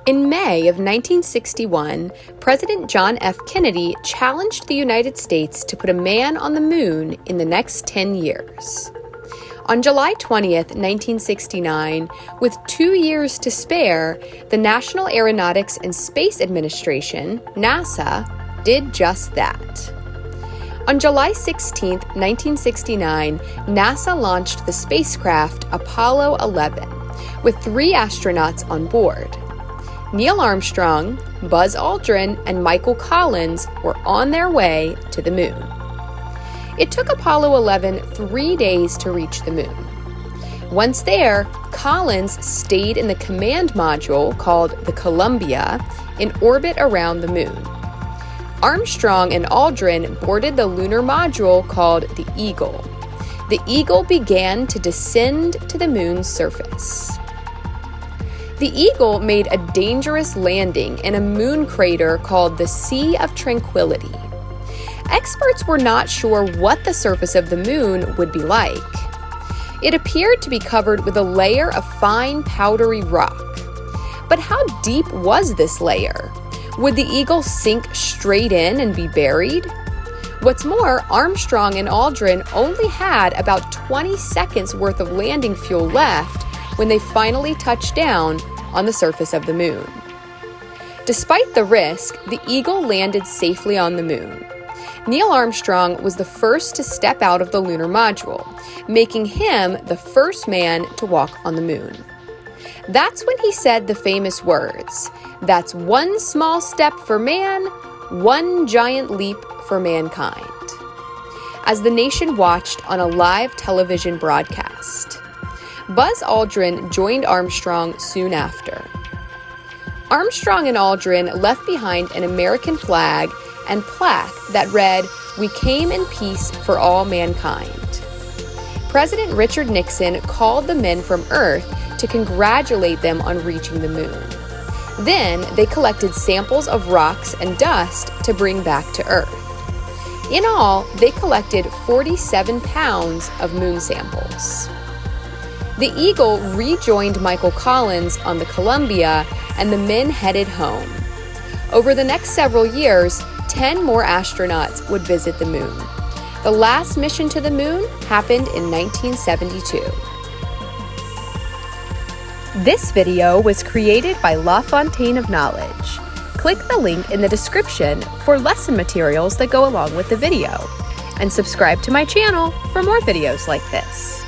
In May of 1961, President John F. Kennedy challenged the United States to put a man on the moon in the next 10 years. On July 20th, 1969, with 2 years to spare, the National Aeronautics and Space Administration, NASA, did just that. On July 16, 1969, NASA launched the spacecraft Apollo 11, with 3 astronauts on board. Neil Armstrong, Buzz Aldrin, and Michael Collins were on their way to the moon. It took Apollo 11 3 days to reach the moon. Once there, Collins stayed in the command module called the Columbia in orbit around the moon. Armstrong and Aldrin boarded the lunar module called the Eagle. The Eagle began to descend to the moon's surface. The Eagle made a dangerous landing in a moon crater called the Sea of Tranquility. Experts were not sure what the surface of the moon would be like. It appeared to be covered with a layer of fine, powdery rock. But how deep was this layer? Would the Eagle sink straight in and be buried? What's more, Armstrong and Aldrin only had about 20 seconds worth of landing fuel left when they finally touched down on the surface of the moon. Despite the risk, the Eagle landed safely on the moon. Neil Armstrong was the first to step out of the lunar module, making him the first man to walk on the moon. That's when he said the famous words, "That's one small step for man, one giant leap for mankind," as the nation watched on a live television broadcast. Buzz Aldrin joined Armstrong soon after. Armstrong and Aldrin left behind an American flag and plaque that read, "We came in peace for all mankind." President Richard Nixon called the men from Earth to congratulate them on reaching the moon. Then they collected samples of rocks and dust to bring back to Earth. In all, they collected 47 pounds of moon samples. The Eagle rejoined Michael Collins on the Columbia, and the men headed home. Over the next several years, 10 more astronauts would visit the moon. The last mission to the moon happened in 1972. This video was created by La Fontaine of Knowledge. Click the link in the description for lesson materials that go along with the video, and subscribe to my channel for more videos like this.